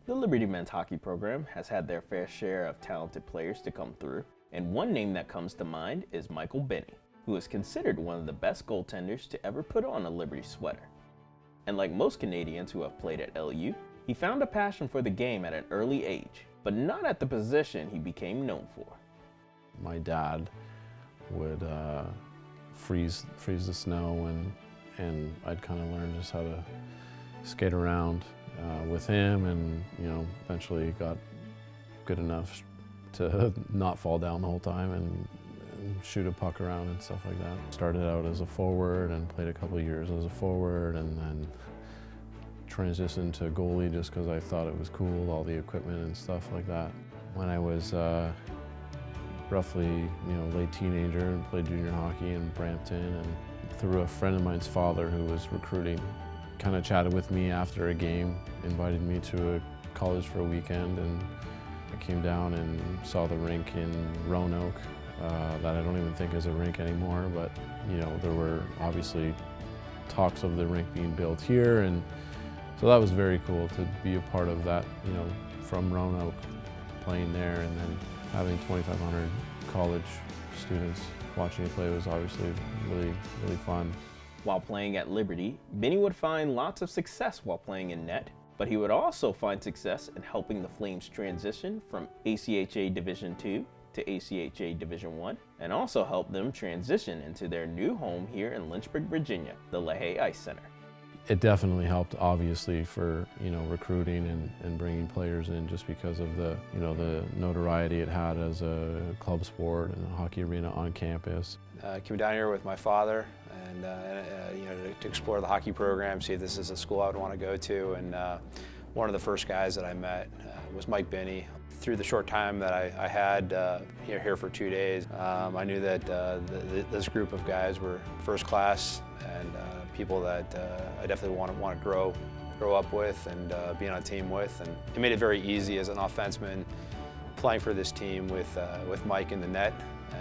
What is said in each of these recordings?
The Liberty men's hockey program has had their fair share of talented players to come through, and one name that comes to mind is Binnie, who is considered one of the best goaltenders to ever put on a Liberty sweater. And like most Canadians who have played at LU, he found a passion for the game at an early age, but not at the position he became known for. My dad would freeze the snow, and I'd kind of learn just how to skate around with him, and eventually got good enough to not fall down the whole time and shoot a puck around and stuff like that. Started out as a forward and played a couple of years as a forward, and then transitioned to goalie just because I thought it was cool, all the equipment and stuff like that. When I was roughly late teenager and played junior hockey in Brampton, and through a friend of mine's father who was recruiting, kind of chatted with me after a game, invited me to a college for a weekend, and I came down and saw the rink in Roanoke that I don't even think is a rink anymore, but there were obviously talks of the rink being built here, and so that was very cool to be a part of that, from Roanoke, playing there, and then having 2,500 college students watching me play was obviously really, really fun. While playing at Liberty, Binnie would find lots of success while playing in net, but he would also find success in helping the Flames transition from ACHA Division II to ACHA Division I, and also help them transition into their new home here in Lynchburg, Virginia, the LaHaye Ice Center. It definitely helped, obviously, for recruiting and bringing players in, just because of the the notoriety it had as a club sport and a hockey arena on campus. I came down here with my father, and to explore the hockey program, see if this is a school I would want to go to. And one of the first guys that I met was Binnie. Through the short time that I had here for 2 days, I knew that this group of guys were first class, and people that I definitely want to grow up with and be on a team with. And it made it very easy as an offenseman playing for this team with Mike in the net.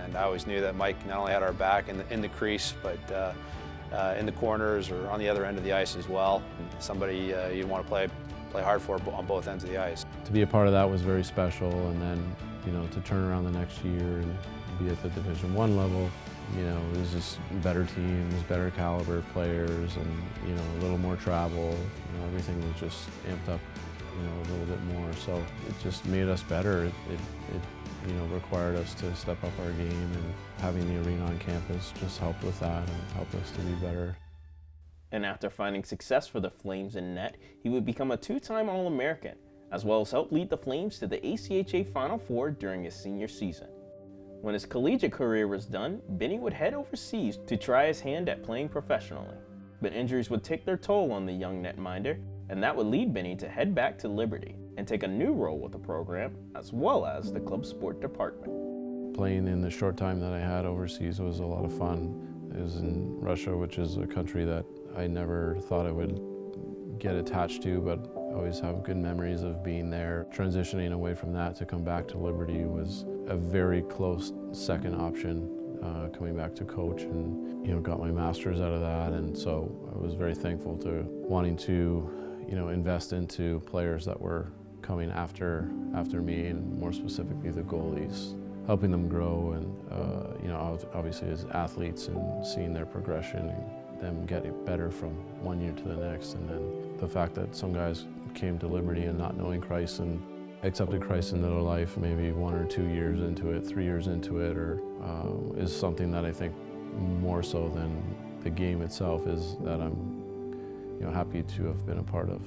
And I always knew that Mike not only had our back in the crease, but in the corners or on the other end of the ice as well. And somebody you want to play hard for on both ends of the ice. To be a part of that was very special, and then to turn around the next year and be at the Division I level, it was just better teams, better caliber players, and a little more travel. Everything was just amped up a little bit more, so it just made us better. It required us to step up our game, and having the arena on campus just helped with that and helped us to be better. And after finding success for the Flames in net, he would become a two-time All-American, as well as help lead the Flames to the ACHA Final Four during his senior season. When his collegiate career was done, Binnie would head overseas to try his hand at playing professionally. But injuries would take their toll on the young netminder, and that would lead Binnie to head back to Liberty and take a new role with the program, as well as the club sport department. Playing in the short time that I had overseas was a lot of fun. It was in Russia, which is a country that I never thought I would get attached to, but I always have good memories of being there. Transitioning away from that to come back to Liberty was a very close second option, coming back to coach, and got my master's out of that, and so I was very thankful to wanting to invest into players that were coming after me, and more specifically the goalies, helping them grow, and obviously as athletes, and seeing their progression and them getting better from one year to the next. And then the fact that some guys came to Liberty and not knowing Christ and accepted Christ into their life maybe 1 or 2 years into it, 3 years into it, or is something that I think more so than the game itself is that I'm happy to have been a part of.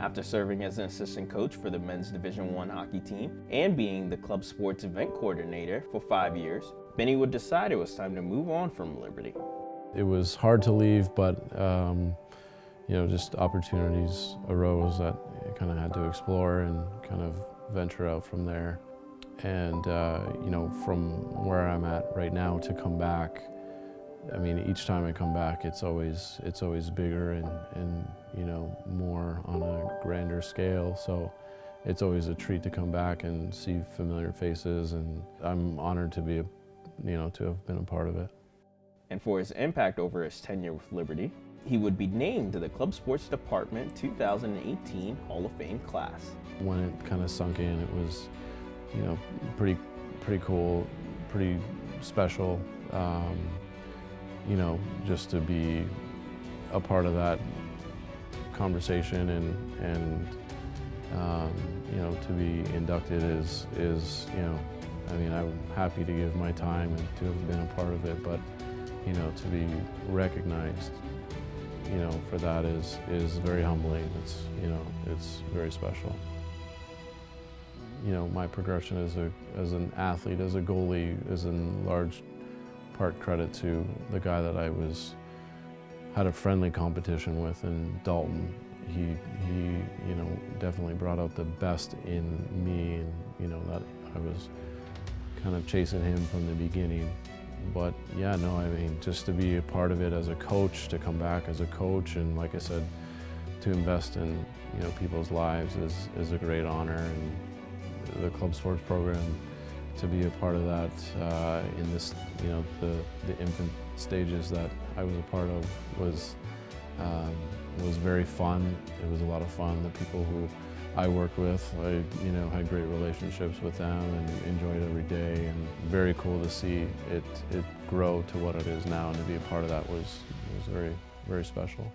After serving as an assistant coach for the men's Division I hockey team and being the club sports event coordinator for 5 years, Binnie would decide it was time to move on from Liberty. It was hard to leave, but just opportunities arose that I kind of had to explore and kind of venture out from there. And from where I'm at right now to come back, I mean, each time I come back, it's always bigger and more on a grander scale. So it's always a treat to come back and see familiar faces, and I'm honored to be, to have been a part of it. And for his impact over his tenure with Liberty, He would be named to the Club Sports Department 2018 Hall of Fame class. When it kind of sunk in, it was, you know, pretty cool, pretty special, you know, just to be a part of that conversation and you know, to be inducted is, you know, I mean, I'm happy to give my time and to have been a part of it, but, you know, to be recognized, you know, for that is very humbling. It's, you know, it's very special. You know, my progression as an athlete, as a goalie, is in large part credit to the guy that I had a friendly competition with in Dalton. He, you know, definitely brought out the best in me, and, you know, that I was kind of chasing him from the beginning. But yeah, no, I mean, just to be a part of it as a coach, to come back as a coach, and like I said, to invest in, you know, people's lives is a great honor. And the club sports program, to be a part of that in this, you know, the infant stages that I was a part of was very fun. It was a lot of fun. The people who I worked with, I, you know, had great relationships with them and enjoyed every day, and very cool to see it grow to what it is now, and to be a part of that was very, very special.